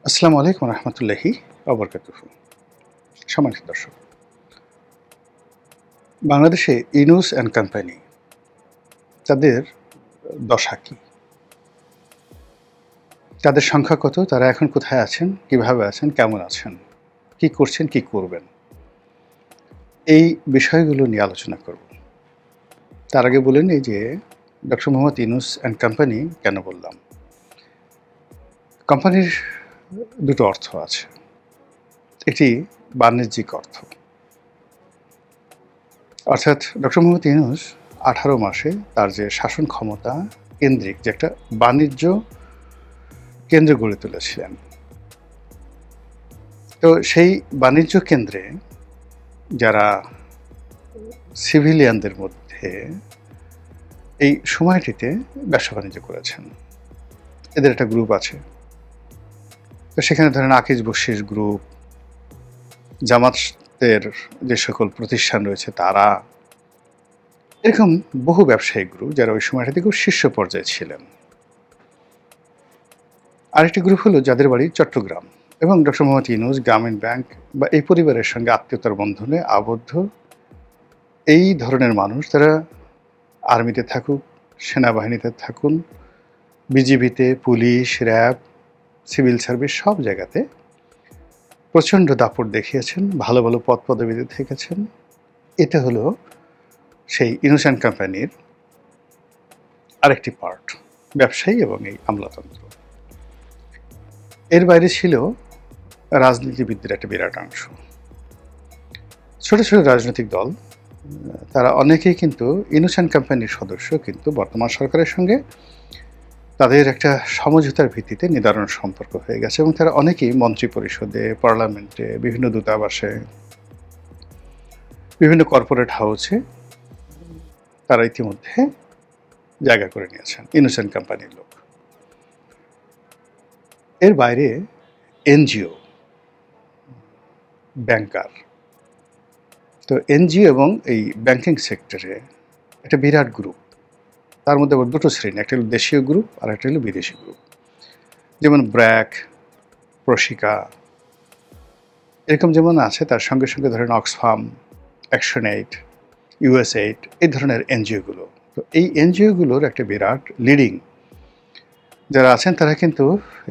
আসসালামু আলাইকুম রহমতুল্লাহি অবরকাতুহু। সম্মানিত দর্শক, বাংলাদেশে ইনুস অ্যান্ড কোম্পানি তাদের দশা কি? তাদের সংখ্যা কত? তারা এখন কোথায় আছেন? কিভাবে আছেন? কেমন আছেন? কি করছেন? কি করবেন? এই বিষয়গুলো নিয়ে আলোচনা করব। তার আগে বলে নিই যে doctor Mohammad Yunus and company কেন বললাম? কোম্পানির দুটো অর্থ আছে। একটি বাণিজ্যিক অর্থ। অর্থাৎ ডক্টর মোহাম্মদ ইউনূস ১৮ মাসে তার যে শাসন ক্ষমতা কেন্দ্রিক যে একটা বাণিজ্য কেন্দ্র গড়ে তুলেছিলেন। তো সেই বাণিজ্য কেন্দ্রে যারা সিভিলিয়ানদের মধ্যে এই সময়টিতে ব্যবসা-বাণিজ্য করেছেন। এদের একটা গ্রুপ আছে। তো সেখানে ধরেন আকিজ বশির গ্রুপ, জামাতের যে সকল প্রতিষ্ঠান রয়েছে তারা, এরকম বহু ব্যবসায়িক গ্রুপ যারা ওই সময়টাতে খুব শীর্ষ পর্যায়ে ছিলেন। আরেকটি গ্রুপ হলো যাদের বাড়ি চট্টগ্রাম এবং ডক্টর মোহাম্মদ ইউনূস গ্রামীণ ব্যাংক বা এই পরিবারের সঙ্গে আত্মীয়তার বন্ধনে আবদ্ধ এই ধরনের মানুষ তারা আর্মিতে থাকুক, সেনাবাহিনীতে থাকুন, বিজিবিতে, পুলিশ, র্যাব, সিভিল সার্ভিস সব জায়গাতে প্রচণ্ড দাপট দেখিয়েছেন, ভালো ভালো পদপদবিতে থেকেছেন। এটা হলো সেই ইউনূস অ্যান্ড কোম্পানির আরেকটি পার্ট, ব্যবসায়ী এবং এই আমলাতন্ত্র। এর বাইরে ছিল রাজনীতিবিদদের একটা বিরাট অংশ। ছোট ছোট রাজনৈতিক দল, তারা অনেকেই কিন্তু ইউনূস অ্যান্ড কোম্পানির সদস্য, কিন্তু বর্তমান সরকারের সঙ্গে তাদের একটা সমঝোতার ভিত্তিতে নিদারুণ সম্পর্ক হয়ে গেছে এবং তারা অনেকেই মন্ত্রিপরিষদে, পার্লামেন্টে, বিভিন্ন দূতাবাসে, বিভিন্ন কর্পোরেট হাউসে তারা ইতিমধ্যে জায়গা করে নিয়েছেন ইউনূস অ্যান্ড কোম্পানির লোক। এর বাইরে এনজিও, ব্যাংকার। তো এনজিও এবং এই ব্যাংকিং সেক্টরে একটা বিরাট গ্রুপ। তার মধ্যে আবার দুটো শ্রেণী, একটা হলো দেশীয় গ্রুপ আর একটা হলো বিদেশি গ্রুপ। যেমন ব্র্যাক, প্রশিকা, এরকম যেমন আছে, তার সঙ্গে সঙ্গে ধরেন অক্সফাম, অ্যাকশন এইড, ইউএসএইড, এই ধরনের এনজিওগুলো। তো এই এনজিওগুলোর একটা বিরাট লিডিং যারা আছেন তারা কিন্তু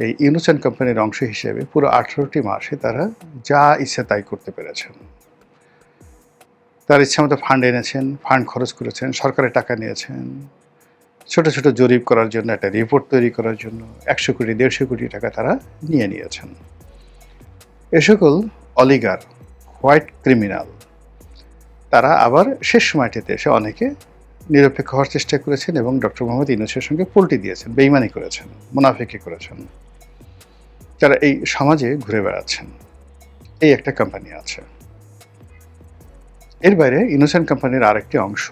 এই ইউনূস অ্যান্ড কোম্পানির অংশ হিসেবে পুরো ১৮টি মাসে তারা যা ইচ্ছে তাই করতে পেরেছেন। তার ইচ্ছামতো ফান্ড এনেছেন, ফান্ড খরচ করেছেন, সরকারের টাকা নিয়েছেন, ছোট ছোট জরিপ করার জন্য, একটা রিপোর্ট তৈরি করার জন্য ১০০ কোটি ১৫০ কোটি টাকা তারা নিয়েছেন। এ সকল অলিগার, হোয়াইট ক্রিমিনাল, তারা আবার শেষ সময়টিতে এসে অনেকে নিরপেক্ষ হওয়ার চেষ্টা করেছেন এবং ডক্টর মোহাম্মদ ইউনূসের সঙ্গে পল্টি দিয়েছেন, বেইমানি করেছেন, মুনাফিকি করেছেন। তারা এই সমাজে ঘুরে বেড়াচ্ছেন। এই একটা কোম্পানি আছে। এর বাইরে ইউনূস অ্যান্ড কোম্পানির আরেকটি অংশ,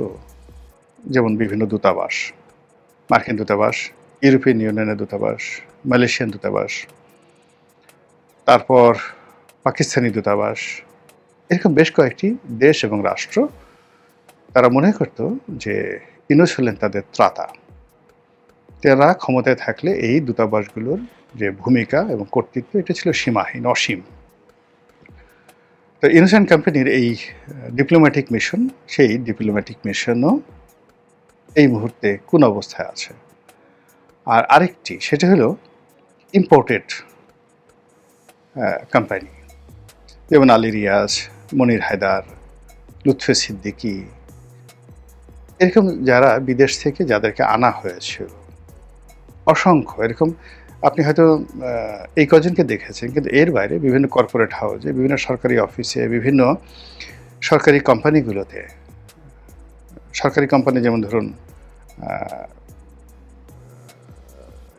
যেমন বিভিন্ন দূতাবাস, মার্কিন দূতাবাস, ইউরোপিয়ান ইউনিয়নের দূতাবাস, মালয়েশিয়ান দূতাবাস, তারপর পাকিস্তানি দূতাবাস, এরকম বেশ কয়েকটি দেশ এবং রাষ্ট্র তারা মনে করত যে ইউনূস হলেন তাদের ত্রাতা। তারা ক্ষমতায় থাকলে এই দূতাবাসগুলোর যে ভূমিকা এবং কর্তৃত্ব, এটা ছিল সীমাহীন, অসীম। তো ইউনূস অ্যান্ড কোম্পানির এই ডিপ্লোম্যাটিক মিশন, সেই ডিপ্লোম্যাটিক মিশনও এই মুহূর্তে কোন অবস্থায় আছে। আর আরেকটি, সেটা হলো ইম্পোর্টেড কোম্পানি, যেমন আলী রিয়াজ, মনির হায়দার, লুৎফে সিদ্দিকী, এরকম যারা বিদেশ থেকে যাদেরকে আনা হয়েছিল অসংখ্য। এরকম আপনি হয়তো এই কজনকে দেখেছেন, কিন্তু এর বাইরে বিভিন্ন কর্পোরেট হাউসে, বিভিন্ন সরকারি অফিসে, বিভিন্ন সরকারি কোম্পানিগুলোতে, সরকারি কোম্পানি যেমন ধরুন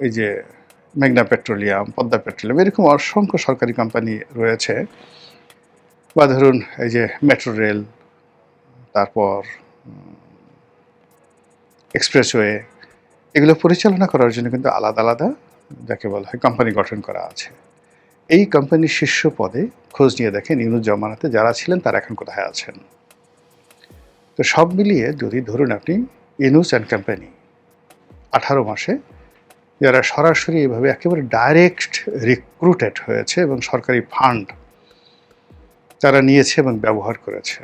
এই যে মেঘনা পেট্রোলিয়াম, পদ্মা পেট্রোলিয়াম, এরকম অসংখ্য সরকারি কোম্পানি রয়েছে। বা ধরুন এই যে মেট্রো রেল, তারপর এক্সপ্রেসওয়ে, এগুলো পরিচালনা করার জন্য কিন্তু আলাদা আলাদা যাকে বলা হয় কোম্পানি গঠন করা আছে। এই কোম্পানির শীর্ষ পদে খোঁজ নিয়ে দেখেন ইউনূস জমানাতে যারা ছিলেন তারা এখন কোথায় আছেন। তো সব মিলিয়ে যদি ধরুন আপনি ইউনূস অ্যান্ড কোম্পানি ১৮ মাসে যারা সরাসরি এভাবে একেবারে ডাইরেক্ট রিক্রুটেড হয়েছে এবং সরকারি ফান্ড তারা নিয়েছে এবং ব্যবহার করেছে,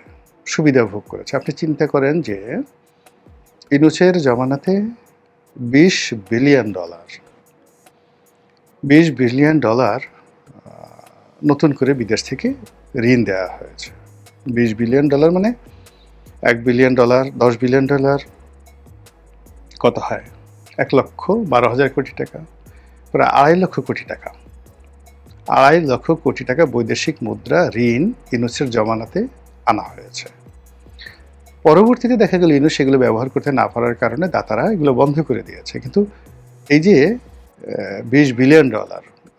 সুবিধা ভোগ করেছে। আপনি চিন্তা করেন যে ইউনূসের জমানাতে $20 বিলিয়ন নতুন করে বিদেশ থেকে ঋণ দেওয়া হয়েছে। $20 বিলিয়ন মানে $1 বিলিয়ন, $10 বিলিয়ন কত হয়? 1,12,000 কোটি টাকা, প্রায় 2.5 লক্ষ কোটি টাকা। 2.5 লক্ষ কোটি টাকা বৈদেশিক মুদ্রা ঋণ ইউনূসের জমানাতে আনা হয়েছে। পরবর্তীতে দেখা গেল ইউনূস সেগুলো ব্যবহার করতে না পারার কারণে দাতারা এগুলো বন্ধ করে দিয়েছে। কিন্তু এই যে $20 বিলিয়ন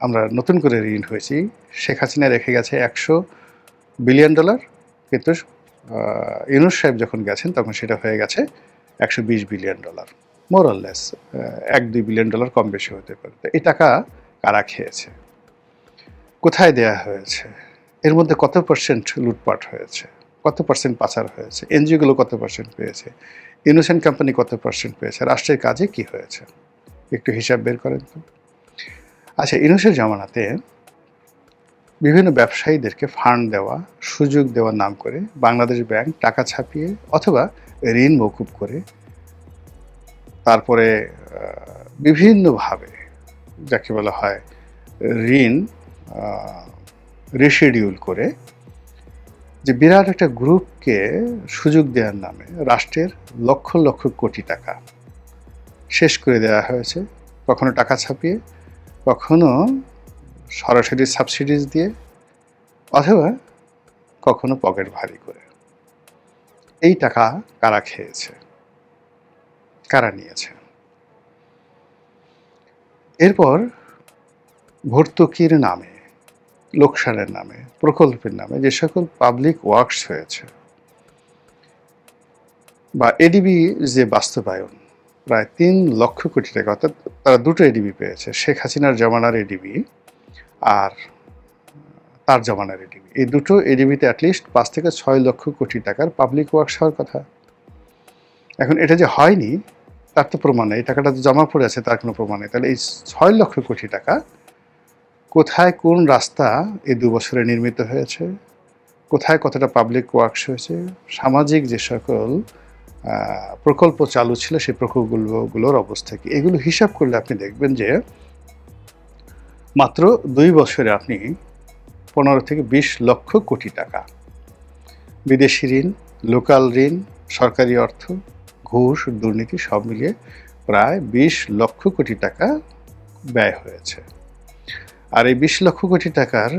আমরা নতুন করে ঋণ হয়েছি, শেখ হাসিনা রেখে গেছে $100 বিলিয়ন, কিন্তু ইউনূস সাহেব যখন গেছেন তখন সেটা হয়ে গেছে $120 billion, more or less $1-2 billion কম বেশি হতে পারে। তো এই টাকা কারা খেয়েছে, কোথায় দেয়া হয়েছে, এর মধ্যে কত পার্সেন্ট লুটপাট হয়েছে, কত পার্সেন্ট পাচার হয়েছে, এনজিওগুলো কত পার্সেন্ট পেয়েছে, ইউনূস অ্যান্ড কোম্পানি কত পার্সেন্ট পেয়েছে, রাষ্ট্রের কাজে কি হয়েছে, একটু হিসাব বের করেন তো। আচ্ছা, ইউনূসের জমানাতে বিভিন্ন ব্যবসায়ীদেরকে ফান্ড দেওয়া, সুযোগ দেওয়ার নাম করে বাংলাদেশ ব্যাংক টাকা ছাপিয়ে অথবা ঋণ মকুব করে তারপরে বিভিন্নভাবে যাকে বলা হয় ঋণ রিশিডিউল করে যে বিরাট একটা গ্রুপকে সুযোগ দেওয়ার নামে রাষ্ট্রের লক্ষ লক্ষ কোটি টাকা শেষ করে দেওয়া হয়েছে, কখনো টাকা ছাপিয়ে, কখনো সরাসরি সাবসিডিজ দিয়ে, অথবা কখনো পকেট ভারী করে। এই টাকা কারা খেয়েছে, কারা নিয়েছে? এরপর ভর্তুকির নামে, লোকসানের নামে, প্রকল্পের নামে যে সকল পাবলিক ওয়ার্কস হয়েছে বা এডিবি যে বাস্তবায়ন, প্রায় 3 লক্ষ কোটি টাকা, অর্থাৎ তারা দুটো এডিবি পেয়েছে, শেখ হাসিনার জমানার এডিবি আর তার জমানার এডিবি। এই দুটো এডিবিতে অ্যাটলিস্ট 5 থেকে 6 লক্ষ কোটি টাকার পাবলিক ওয়ার্কস হওয়ার কথা। এখন এটা যে হয়নি তার তো প্রমাণ নেই, এই টাকাটা তো জমা পড়ে আছে তার কোনো প্রমাণ নেই। তাহলে এই 6 লক্ষ কোটি টাকা কোথায় কোন রাস্তা এই 2 বছরে নির্মিত হয়েছে, কোথায় কতটা পাবলিক ওয়ার্কস হয়েছে, সামাজিক যে সকল প্রকল্প চালু ছিল সেই প্রকল্পগুলোর অবস্থা কি, এগুলো হিসাব করলে আপনি দেখবেন যে মাত্র 2 বছরে আপনি 15 থেকে 20 লক্ষ কোটি টাকা বিদেশি ঋণ, লোকাল ঋণ, সরকারি অর্থ, ঘুষ, দুর্নীতি সব মিলিয়ে প্রায় 20 লক্ষ কোটি টাকা ব্যয় হয়েছে। আর এই 20 লক্ষ কোটি টাকার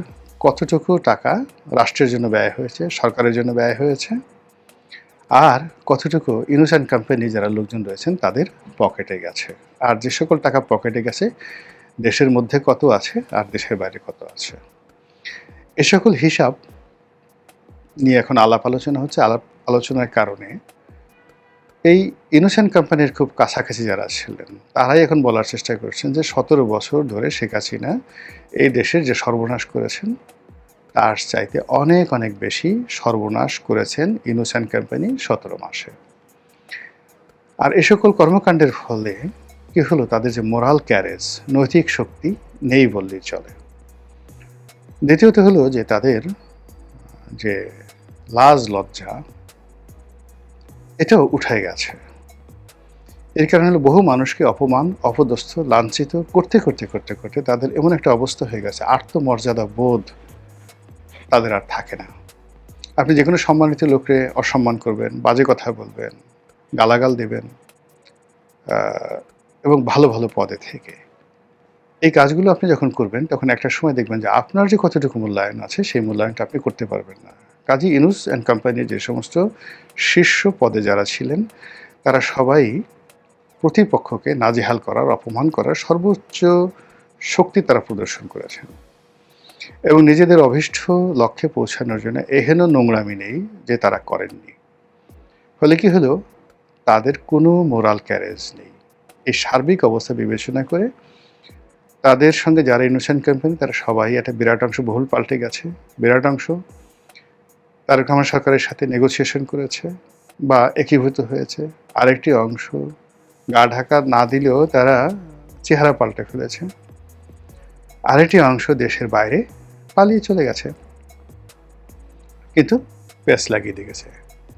কতটুকু টাকা রাষ্ট্রের জন্য ব্যয় হয়েছে, সরকারের জন্য ব্যয় হয়েছে, আর কতটুকু ইউনূস অ্যান্ড কোম্পানি যারা লোকজন রয়েছেন তাদের পকেটে গেছে। আর যে সকল টাকা পকেটে গেছে দেশের মধ্যে কত আছে আর দেশের বাইরে কত আছে, এ সকল হিসাব নিয়ে এখন আলাপ আলোচনা হচ্ছে। আলাপ আলোচনার কারণে এই ইউনূস অ্যান্ড কোম্পানির খুব কাছাকাছি যারা ছিলেন তারাই এখন বলার চেষ্টা করছেন যে 17 বছর ধরে শেখ হাসিনা এই দেশের যে সর্বনাশ করেছেন তার চাইতে অনেক অনেক বেশি সর্বনাশ করেছেন ইউনূস অ্যান্ড কোম্পানি 17 মাসে। আর এ সকল কর্মকাণ্ডের ফলে কি হলো, তাদের যে মোরাল ক্যারেজ, নৈতিক শক্তি নেই বললেই চলে। দ্বিতীয়ত হলো যে তাদের যে লাজ লজ্জা এটাও উঠে গেছে। এর কারণে হলো বহু মানুষকে অপমান, অপদস্থ, লাঞ্ছিত করতে করতে করতে করতে তাদের এমন একটা অবস্থা হয়ে গেছে, আত্মমর্যাদা বোধ তাদের আর থাকে না। আপনি যে কোনো সম্মানিত লোককে অসম্মান করবেন, বাজে কথা বলবেন, গালাগাল দেবেন, এবং ভালো ভালো পদে থেকে এই কাজগুলো আপনি যখন করবেন তখন একটা সময় দেখবেন যে আপনার যে কতটুকু মূল্যায়ন আছে সেই মূল্যায়নটা আপনি করতে পারবেন না। কাজী ইউনূস অ্যান্ড কোম্পানির যে সমস্ত শীর্ষ পদে যারা ছিলেন তারা সবাই প্রতিপক্ষকে নাজেহাল করার, অপমান করার সর্বোচ্চ শক্তি তারা প্রদর্শন করেছেন এবং নিজেদের অভীষ্ট লক্ষ্যে পৌঁছানোর জন্য এহেন নোংরামি নেই যে তারা করেননি। ফলে কি হলো, তাদের কোনো মোরাল ক্যারেজ নেই। এই সার্বিক অবস্থা বিবেচনা করে তাদের সঙ্গে যারা ইউনূস অ্যান্ড কোম্পানি তারা সবাই একটা বিরাট অংশ বহুল পাল্টে গেছে। বিরাট অংশ তারেক রহমান সরকারের সাথে নেগোসিয়েশন করেছে বা একীভূত হয়েছে। আরেকটি অংশ গা ঢাকা না দিলেও তারা চেহারা পাল্টে ফেলেছে, আরেকটি অংশ দেশের বাইরে পালিয়ে চলে গেছে, কিন্তু পেস লাগিয়ে দিয়ে গেছে।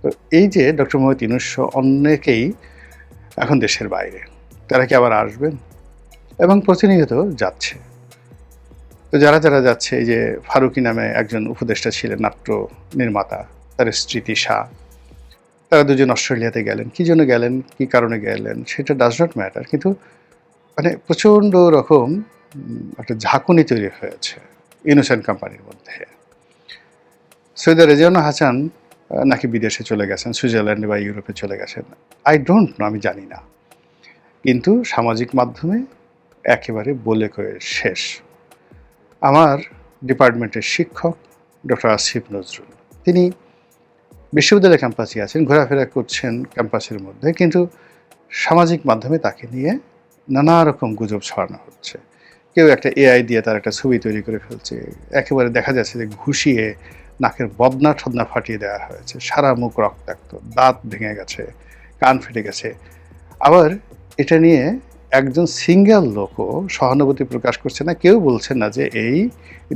তো এই যে ডক্টর মোহাম্মদ ইউনূস অনেকেই এখন দেশের বাইরে, তারা কি আবার আসবেন? এবং প্রতিনিয়ত যাচ্ছে। তো যারা যারা যাচ্ছে, এই যে ফারুকী নামে একজন উপদেষ্টা ছিলেন, নাট্য নির্মাতা, তার স্ত্রী তিশা, তারা দুজন অস্ট্রেলিয়াতে গেলেন। কি জন্য গেলেন, কি কারণে গেলেন সেটা ডাজ নট ম্যাটার, কিন্তু মানে প্রচণ্ড রকম একটা ঝাঁকুনি তৈরি হয়েছে ইউনূস অ্যান্ড কোম্পানির মধ্যে। সৈয়দ রেজওয়ানা হাসান নাকি বিদেশে চলে গেছেন, সুইজারল্যান্ডে বা ইউরোপে চলে গেছেন, আই ডোন্ট নো, আমি জানি না, কিন্তু সামাজিক মাধ্যমে একেবারে বলে কয়ে শেষ। আমার ডিপার্টমেন্টের শিক্ষক ডক্টর আসিফ নজরুল, তিনি বিশ্ববিদ্যালয় ক্যাম্পাসে আছেন, ঘোরাফেরা করছেন ক্যাম্পাসের মধ্যে, কিন্তু সামাজিক মাধ্যমে তাকে নিয়ে নানা রকম গুজব ছড়ানো হচ্ছে। কেউ একটা এআই দিয়ে তার একটা ছবি তৈরি করে ফেলছে, একেবারে দেখা যাচ্ছে যে ঘুষিয়ে নাকের বদনা ঠদনা ফাটিয়ে দেওয়া হয়েছে, সারা মুখ রক্তাক্ত, দাঁত ভেঙে গেছে, কান ফেটে গেছে। আবার এটা নিয়ে একজন সিঙ্গেল লোকও সহানুভূতি প্রকাশ করছে না, কেউ বলছে না যে এই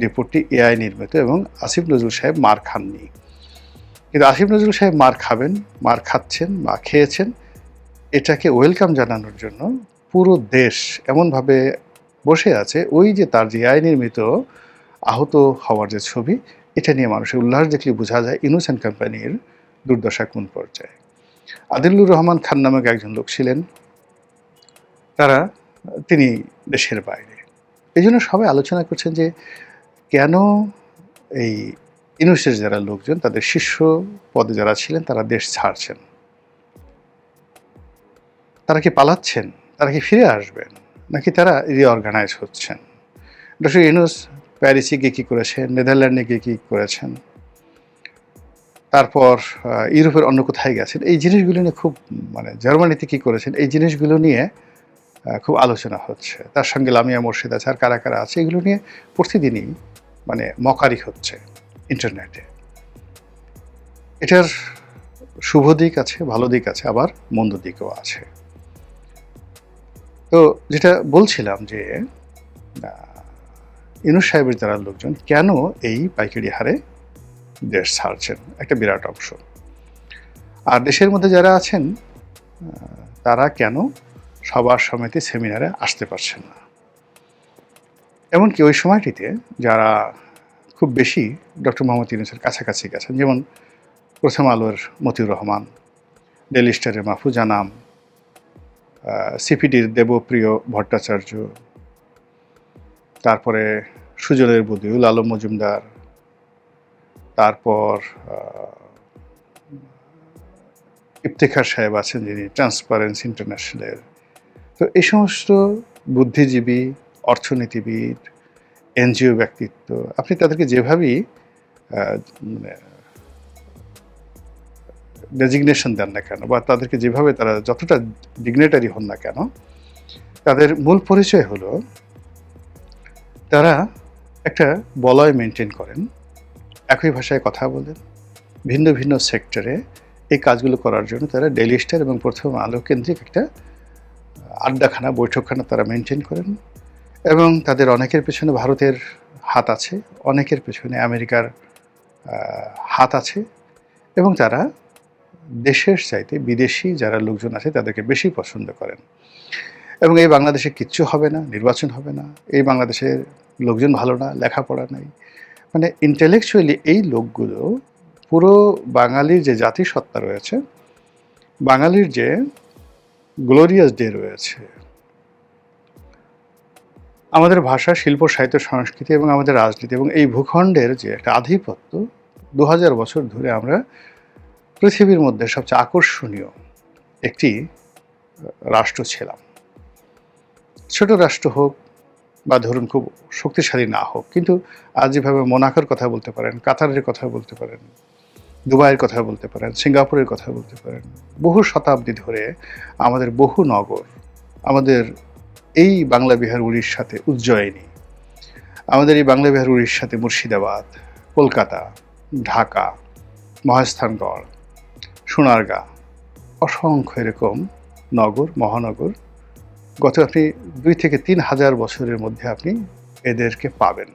রিপোর্টটি এআই নির্মিত এবং আসিফ নজরুল সাহেব মার খাননি। কিন্তু আসিফ নজরুল সাহেব মার খাবেন, মার খাচ্ছেন বা খেয়েছেন, এটাকে ওয়েলকাম জানানোর জন্য পুরো দেশ এমনভাবে বসে আছে, ওই যে তার যে এআই নির্মিত আহত হওয়ার যে ছবি, এটা নিয়ে মানুষের উল্লাস দেখলে বোঝা যায় ইউনূস অ্যান্ড কোম্পানির দুর্দশা কোন পর্যায়ে। আদিলুর রহমান খান নামক একজন লোক ছিলেন, তিনি দেশের বাইরে। এই জন্য সবাই আলোচনা করছেন যে কেন এই ইউনূসের যারা লোকজন, তাদের শীর্ষ পদে যারা ছিলেন, তারা দেশ ছাড়ছেন। তারা কি পালাচ্ছেন, তারা কি ফিরে আসবেন, নাকি তারা রিঅর্গানাইজ হচ্ছেন? ডক্টর ইউনূস প্যারিসে গিয়ে কী করেছেন, নেদারল্যান্ডে গিয়ে কী করেছেন, তারপর ইউরোপের অন্য কোথায় গেছেন, এই জিনিসগুলো নিয়ে খুব, মানে জার্মানিতে কী করেছেন, এই জিনিসগুলো নিয়ে খুব আলোচনা হচ্ছে। তার সঙ্গে লামিয়া মোর্শেদ আছে, আর কারা কারা আছে, এগুলো নিয়ে প্রতিদিনই মানে মকারি হচ্ছে ইন্টারনেটে। এটার শুভ দিক আছে, ভালো দিক আছে, আবার মন্দ দিকও আছে। তো যেটা বলছিলাম যে ইউনূস সাহেবের যারা লোকজন কেন এই পাইকারি হারে দেশ ছাড়ছেন, একটা বিরাট অংশ। আর দেশের মধ্যে যারা আছেন তারা কেন সবার সমিতি সেমিনারে আসতে পারছেন না। এমনকি ওই সময়টিতে যারা খুব বেশি ডক্টর মোহাম্মদ ইউনূসের কাছাকাছি গেছেন, যেমন প্রথম আলোর মতিউর রহমান, ডেইলি স্টারের মাহফুজা নাম, সিপিডির দেবপ্রিয় ভট্টাচার্য, তারপরে সুজনের বদিউল আলম মজুমদার, তারপর ইফতেখার সাহেব আছেন যিনি ট্রান্সপারেন্সি ইন্টারন্যাশনালের। তো এই সমস্ত বুদ্ধিজীবী, অর্থনীতিবিদ, এনজিও ব্যক্তিত্ব, আপনি তাদেরকে যেভাবেই ডেজিগনেশন দেন না কেন, বা তাদেরকে যেভাবে তারা যতটা ডিগনেটারি হন না কেন, তাদের মূল পরিচয় হলো তারা একটা বলয় মেনটেন করেন, একই ভাষায় কথা বলেন, ভিন্ন ভিন্ন সেক্টরে এই কাজগুলো করার জন্য তারা ডেইলি স্টার এবং প্রথম আলো কেন্দ্রিক একটা আড্ডাখানা, বৈঠকখানা তারা মেনটেন করেন। এবং তাদের অনেকের পেছনে ভারতের হাত আছে, অনেকের পেছনে আমেরিকার হাত আছে, এবং তারা দেশের চাইতে বিদেশি যারা লোকজন আছে তাদেরকে বেশি পছন্দ করেন। এবং এই বাংলাদেশে কিচ্ছু হবে না, নির্বাচন হবে না, এই বাংলাদেশের লোকজন ভালো না, লেখাপড়া নাই, মানে ইন্টেলেকচুয়ালি এই লোকগুলো পুরো বাঙালির যে জাতিসত্তা রয়েছে, বাঙালির যে গ্লোরিয়াস ডে রয়েছে, আমাদের ভাষা, শিল্প, সাহিত্য, সংস্কৃতি এবং আমাদের রাজনীতি এবং এই ভূখণ্ডের যে একটা আধিপত্য, 2000 বছর ধরে আমরা পৃথিবীর মধ্যে সবচেয়ে আকর্ষণীয় একটি রাষ্ট্র ছিলাম। ছোট রাষ্ট্র হোক বা ধরুন খুব শক্তিশালী না হোক, কিন্তু আজ যেভাবে মোনাকোর কথা বলতে পারেন, কাতারের কথা বলতে পারেন, দুবাইয়ের কথা বলতে পারেন, সিঙ্গাপুরের কথা বলতে পারেন, বহু শতাব্দী ধরে আমাদের বহু নগর, আমাদের এই বাংলা বিহার উড়িষ্যাতে উজ্জয়িনী, আমাদের এই বাংলা বিহার উড়িষ্যাতে মুর্শিদাবাদ, কলকাতা, ঢাকা, মহাস্থানগড়, সোনারগাঁ, অসংখ্য এরকম নগর, মহানগর গত আপনি 2 থেকে 3 হাজার বছরের মধ্যে আপনি এদেরকে পাবেন।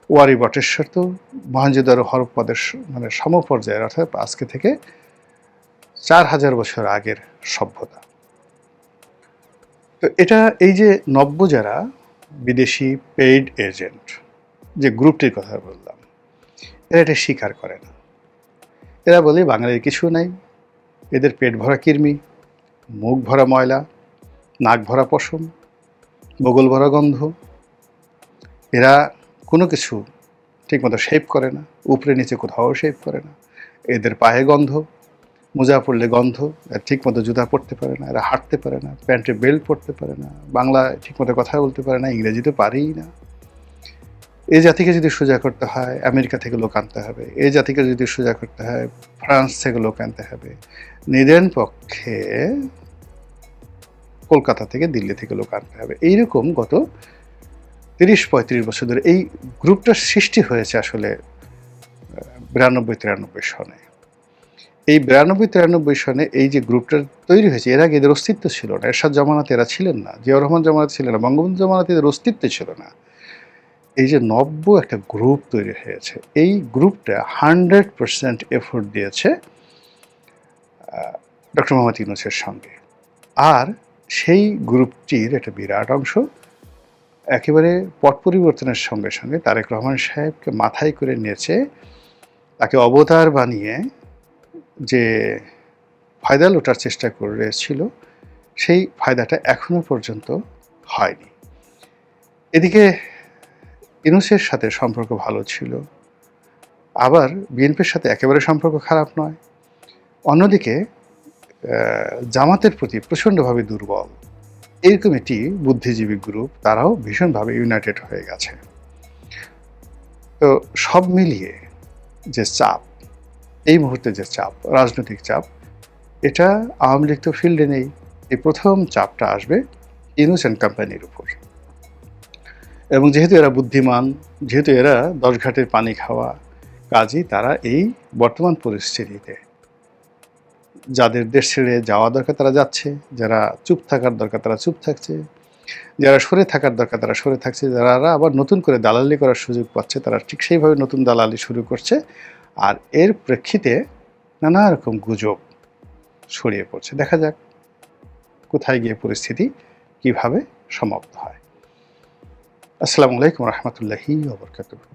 ওয়ারী বটেশ্বর তো মহেঞ্জোদারো হরপ্পাদের মানে সমপর্যায়ের, অর্থাৎ আজকে থেকে 4000 বছর আগের সভ্যতা। তো এটা এই যে নব্য যারা বিদেশি পেইড এজেন্ট, যে গ্রুপটির কথা বললাম, এরা এটা স্বীকার করে না। এরা বলে বাঙালির কিছু নাই, এদের পেট ভরা কৃমি, মুখ ভরা ময়লা, নাক ভরা পশম, বগল ভরা গন্ধ, এরা কোনো কিছু ঠিকমতো শেভ করে না, উপরে নিচে কোথাও শেভ করে না, এদের পায়ে গন্ধ, মোজা পরলে গন্ধ, ঠিকমতো জুতা পরতে পারে না, এরা হাঁটতে পারে না, প্যান্টে বেল্ট পরতে পারে না, বাংলা ঠিকমতো কথা বলতে পারে না, ইংরেজি তো পারেই না। এই জাতিকে যদি সোজা করতে হয় আমেরিকা থেকে লোক আনতে হবে, এই জাতিকে যদি সোজা করতে হয় ফ্রান্স থেকে লোক আনতে হবে, নিদেন পক্ষে কলকাতা থেকে দিল্লি থেকে লোক আনতে হবে। এইরকম গত 30-35 বছর ধরে এই গ্রুপটার সৃষ্টি হয়েছে আসলে 92-93 সনে। এই 92-93 সনে এই যে গ্রুপটা তৈরি হয়েছে, এর আগে এদের অস্তিত্ব ছিল না। এরশাদ জামানাতে এরা ছিলেন না, জিয়াউর রহমান জামানাতে ছিলেন না, বঙ্গবন্ধু জামানাতে এদের অস্তিত্ব ছিল না। এই যে নব্য একটা গ্রুপ তৈরি হয়েছে, এই গ্রুপটা 100% এফোর্ট দিয়েছে ডক্টর মোহাম্মদ ইউনূসের সঙ্গে। আর সেই গ্রুপটির একটা বিরাট অংশ একেবারে পট পরিবর্তনের সঙ্গে সঙ্গে তারেক রহমান সাহেবকে মাথায় করে নিয়েছে, তাকে অবতার বানিয়ে যে ফায়দা লোটার চেষ্টা করেছিল, সেই ফায়দাটা এখনো পর্যন্ত হয়নি। এদিকে ইউনূসের সাথে সম্পর্ক ভালো ছিল, আবার বিএনপির সাথে একেবারে সম্পর্ক খারাপ নয়। অন্যদিকে জামাতের প্রতি প্রচণ্ডভাবে দুর্বল এরকম একটি বুদ্ধিজীবী গ্রুপ, তারাও ভীষণভাবে ইউনাইটেড হয়ে গেছে। তো সব মিলিয়ে যে চাপ, এই মুহূর্তে যে চাপ, রাজনৈতিক চাপ, এটা আওয়ামী লীগ তো ফিল্ডে নেই। এই প্রথম চাপটা আসবে ইউনূস অ্যান্ড কোম্পানির উপর। এবং যেহেতু এরা বুদ্ধিমান, যেহেতু এরা 10 ঘাটের পানি খাওয়া, কাজেই তারা এই বর্তমান পরিস্থিতিতে যাদের দেশ ছেড়ে যাওয়া দরকার তারা যাচ্ছে, যারা চুপ থাকার দরকার তারা চুপ থাকছে, যারা সরে থাকার দরকার তারা সরে থাকছে, যারা আবার নতুন করে দালালি করার সুযোগ পাচ্ছে তারা ঠিক সেইভাবে নতুন দালালি শুরু করছে। আর এর প্রেক্ষিতে নানা রকম গুজব ছড়িয়ে পড়ছে। দেখা যাক কোথায় গিয়ে পরিস্থিতি কিভাবে সমাপ্ত হয়। আসসালামু আলাইকুম রহমতুল্লাহি ওয়া বারাকাতুহু।